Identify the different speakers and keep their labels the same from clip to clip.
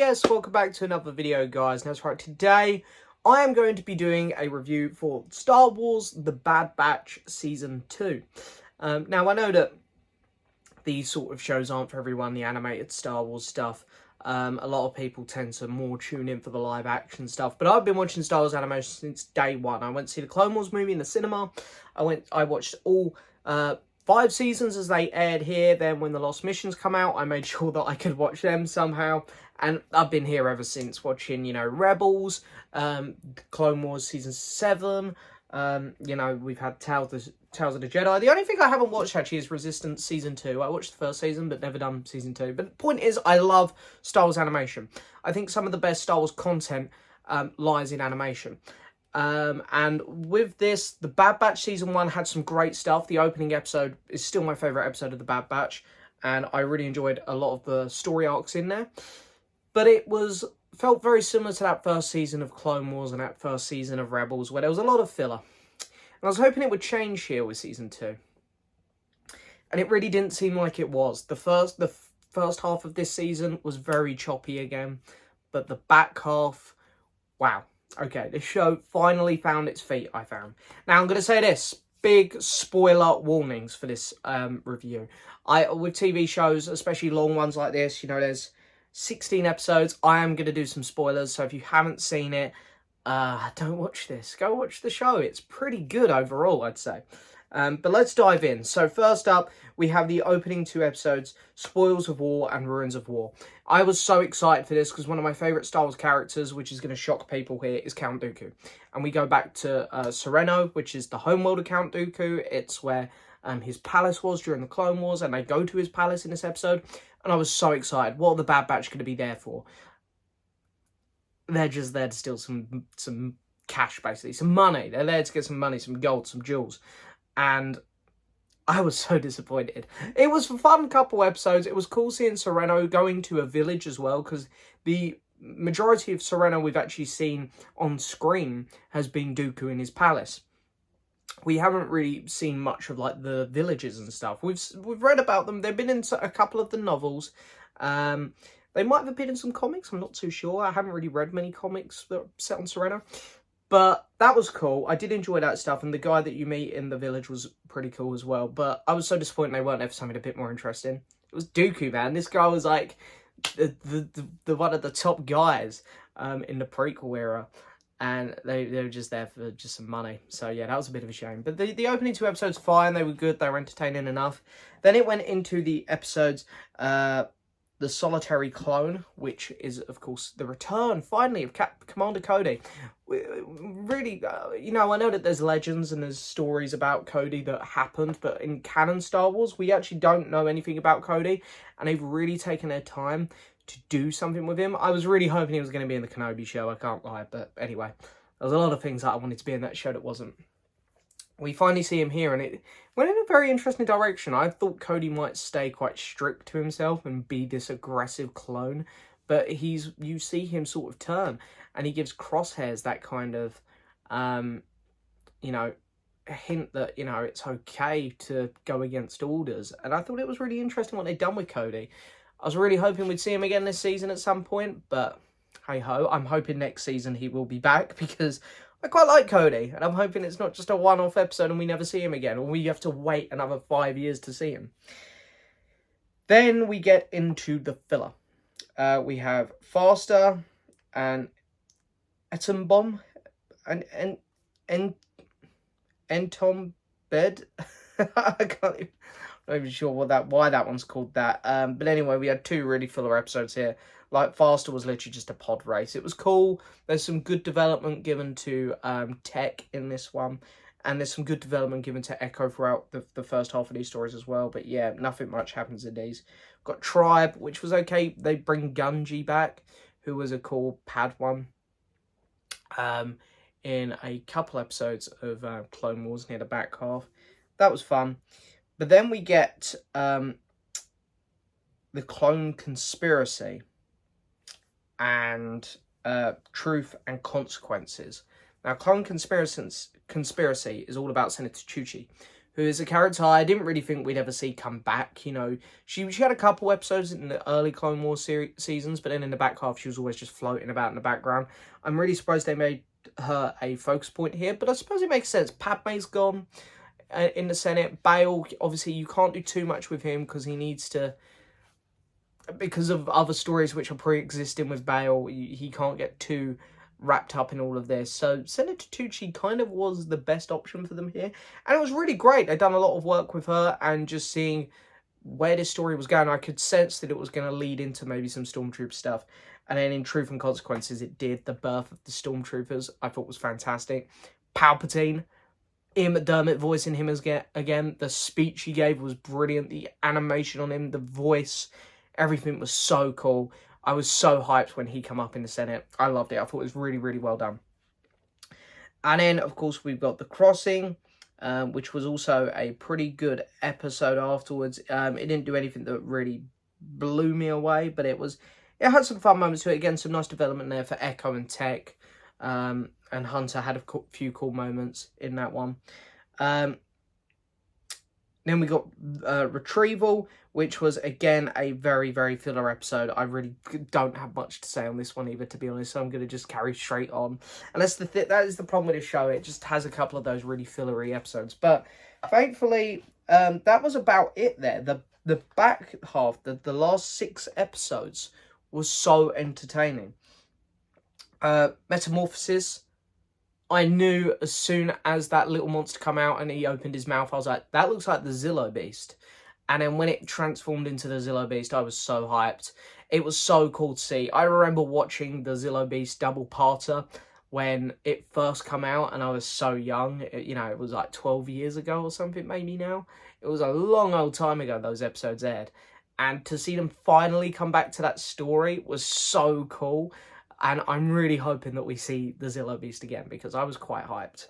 Speaker 1: yes, welcome back to another video, guys. Now, that's right, today I am going to be doing a review for Star Wars The Bad Batch Season 2. Now, I know that these sort of shows aren't for everyone, the animated Star Wars stuff. A lot of people tend to more tune in for the live action stuff, but I've been watching Star Wars animation since day one. I went to see the Clone Wars movie in the cinema. I watched all 5 seasons as they aired here. Then when the Lost Missions come out, I made sure that I could watch them somehow. And I've been here ever since, watching, Rebels, Clone Wars Season 7. We've had Tales of the Jedi. The only thing I haven't watched, actually, is Resistance Season 2. I watched the first season, but never done Season 2. But the point is, I love Star Wars animation. I think some of the best Star Wars content lies in animation. And with this, The Bad Batch Season 1 had some great stuff. The opening episode is still my favourite episode of The Bad Batch, and I really enjoyed a lot of the story arcs in there. But it felt very similar to that first season of Clone Wars and that first season of Rebels, where there was a lot of filler. And I was hoping it would change here with Season 2. And it really didn't seem like it was. The first half of this season was very choppy again, but the back half, wow. Okay, the show finally found its feet, I found. Now, I'm going to say this. Big spoiler warnings for this review. With TV shows, especially long ones like this, there's 16 episodes. I am going to do some spoilers, so if you haven't seen it, don't watch this. Go watch the show. It's pretty good overall, I'd say. But let's dive in. So first up, we have the opening 2 episodes, Spoils of War and Ruins of War. I was so excited for this because one of my favourite Star Wars characters, which is going to shock people here, is Count Dooku. And we go back to Serenno, which is the homeworld of Count Dooku. It's where his palace was during the Clone Wars, and they go to his palace in this episode. And I was so excited. What are the Bad Batch going to be there for? They're just there to steal some cash, basically. Some money. They're there to get some money, some gold, some jewels. And I was so disappointed. It was a fun couple episodes. It was cool seeing Serenno going to a village as well, because the majority of Serenno we've actually seen on screen has been Dooku in his palace. We haven't really seen much of like the villages and stuff. We've read about them. They've been in a couple of the novels. They might have appeared in some comics. I'm not too sure. I haven't really read many comics that are set on Serenno. But that was cool. I did enjoy that stuff. And the guy that you meet in the village was pretty cool as well. But I was so disappointed they weren't there for something a bit more interesting. It was Dooku, man. This guy was like the one of the top guys in the prequel era. And they were just there for just some money. So yeah, that was a bit of a shame. But the opening 2 episodes, fine. They were good. They were entertaining enough. Then it went into the episodes, The Solitary Clone, which is, of course, the return, finally, of Commander Cody. Really, I know that there's legends and there's stories about Cody that happened, but in canon Star Wars, we actually don't know anything about Cody, and they've really taken their time to do something with him. I was really hoping he was going to be in the Kenobi show, I can't lie, but anyway, there was a lot of things that I wanted to be in that show that wasn't. We finally see him here, and it went in a very interesting direction. I thought Cody might stay quite strict to himself and be this aggressive clone, but you see him sort of turn, and he gives Crosshairs that kind of, hint that, it's okay to go against orders. And I thought it was really interesting what they'd done with Cody. I was really hoping we'd see him again this season at some point, but hey-ho, I'm hoping next season he will be back, because I quite like Cody, and I'm hoping it's not just a one-off episode and we never see him again, or we have to wait another 5 years to see him. Then we get into the filler. We have Faster and Etenbom and Entom Bed. I'm not even sure why that one's called that. But anyway, we had 2 really filler episodes here. Like, Faster was literally just a pod race. It was cool. There's some good development given to Tech in this one. And there's some good development given to Echo throughout the first half of these stories as well. But yeah, nothing much happens in these. Got Tribe, which was okay. They bring Gungi back, who was a cool Padawan. In a couple episodes of Clone Wars near the back half. That was fun. But then we get the Clone Conspiracy and Truth and Consequences. Now, Clone Conspiracy is all about Senator Chuchi, who is a character I didn't really think we'd ever see come back. You know, she had a couple episodes in the early Clone Wars seasons, but then in the back half, she was always just floating about in the background. I'm really surprised they made her a focus point here, but I suppose it makes sense. Padme's gone in the Senate. Bail, obviously, you can't do too much with him because he needs to, because of other stories which are pre-existing with Bail, he can't get too wrapped up in all of this. So Senator Tucci kind of was the best option for them here. And it was really great. They'd done a lot of work with her, and just seeing where this story was going, I could sense that it was going to lead into maybe some Stormtrooper stuff. And then in Truth and Consequences, it did. The birth of the Stormtroopers, I thought was fantastic. Palpatine, Ian McDermott voicing him again. The speech he gave was brilliant. The animation on him, the voice, everything was so cool. I was so hyped when he came up in the Senate. I loved it. I thought it was really, really well done. And then, of course, we've got The Crossing, which was also a pretty good episode afterwards. It didn't do anything that really blew me away, but it had some fun moments to it. Again, some nice development there for Echo and Tech. And Hunter had a few cool moments in that one. Then we got Retrieval, which was, again, a very, very filler episode. I really don't have much to say on this one either, to be honest, so I'm going to just carry straight on. And that is the problem with this show. It just has a couple of those really fillery episodes. But thankfully, that was about it there. The back half, the last 6 episodes, was so entertaining. Metamorphosis, I knew as soon as that little monster come out and he opened his mouth, I was like, that looks like the Zillo Beast. And then when it transformed into the Zillo Beast, I was so hyped. It was so cool to see. I remember watching the Zillo Beast double-parter when it first come out, and I was so young. It was like 12 years ago or something maybe now. It was a long old time ago those episodes aired. And to see them finally come back to that story was so cool. And I'm really hoping that we see the Zillo Beast again, because I was quite hyped.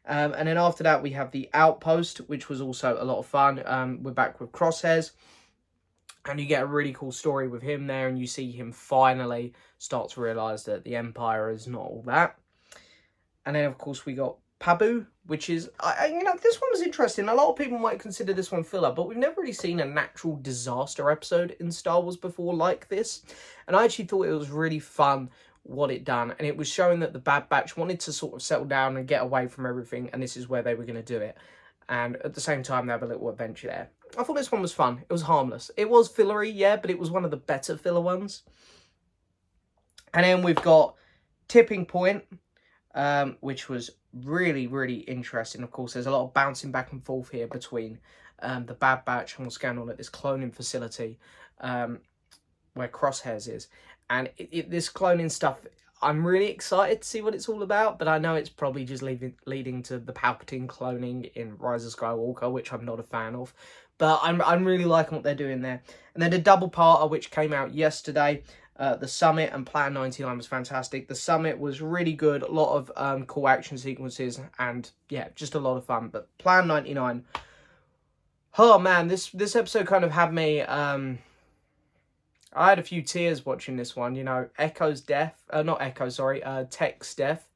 Speaker 1: And then after that, we have The Outpost, which was also a lot of fun. We're back with Crosshairs. And you get a really cool story with him there. And you see him finally start to realise that the Empire is not all that. And then, of course, we got Pabu, which is, this one was interesting. A lot of people might consider this one filler, but we've never really seen a natural disaster episode in Star Wars before like this. And I actually thought it was really fun what it done. And it was showing that the Bad Batch wanted to sort of settle down and get away from everything. And this is where they were going to do it. And at the same time, they have a little adventure there. I thought this one was fun. It was harmless. It was fillery, yeah, but it was one of the better filler ones. And then we've got Tipping Point, which was really, really interesting. Of course, there's a lot of bouncing back and forth here between the Bad Batch and what's going on at this cloning facility where Crosshairs is. And this cloning stuff, I'm really excited to see what it's all about, but I know it's probably just leading to the Palpatine cloning in Rise of Skywalker, which I'm not a fan of. But I'm really liking what they're doing there. And then the double-parter, which came out yesterday, The Summit and Plan 99 was fantastic. The Summit was really good, a lot of cool action sequences, and yeah, just a lot of fun. But Plan 99, oh man, this episode kind of had me, I had a few tears watching this one. Echo's death, Tech's death.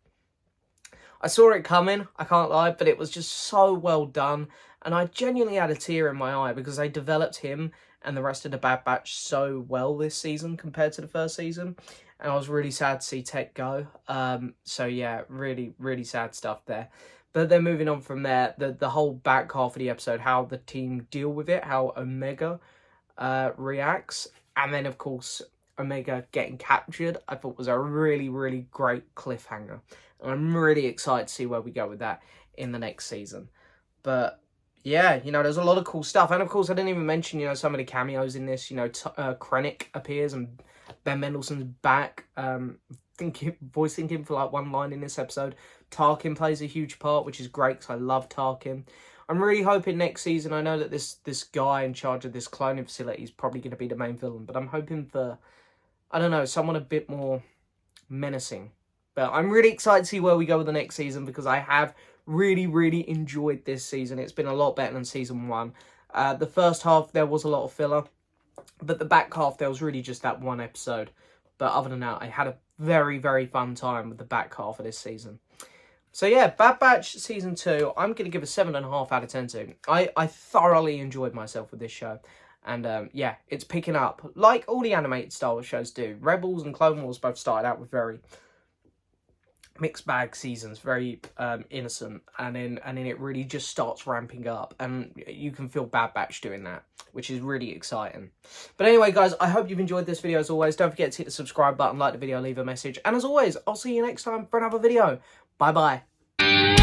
Speaker 1: I saw it coming, I can't lie, but it was just so well done. And I genuinely had a tear in my eye because they developed him and the rest of the Bad Batch so well this season compared to the first season. And I was really sad to see Tech go. So yeah, really, really sad stuff there. But then moving on from there, the whole back half of the episode, how the team deal with it, how Omega reacts. And then, of course, Omega getting captured, I thought was a really, really great cliffhanger. And I'm really excited to see where we go with that in the next season. But yeah, there's a lot of cool stuff. And of course, I didn't even mention, some of the cameos in this. Krennic appears and Ben Mendelsohn's back. Voicing him for like one line in this episode. Tarkin plays a huge part, which is great because I love Tarkin. I'm really hoping next season, I know that this guy in charge of this cloning facility is probably going to be the main villain, but I'm hoping for, I don't know, someone a bit more menacing. But I'm really excited to see where we go with the next season because I have really, really enjoyed this season. It's been a lot better than season 1. The first half, there was a lot of filler, but the back half, there was really just that one episode. But other than that, I had a very, very fun time with the back half of this season. So yeah, Bad Batch Season 2, I'm going to give a 7.5 out of 10 to. I thoroughly enjoyed myself with this show. And yeah, it's picking up, like all the animated Star Wars shows do. Rebels and Clone Wars both started out with very mixed bag seasons, very innocent, and then it really just starts ramping up, and you can feel Bad Batch doing that, which is really exciting. But anyway, guys, I hope you've enjoyed this video as always. Don't forget to hit the subscribe button, like the video, leave a message, and as always, I'll see you next time for another video. Bye bye.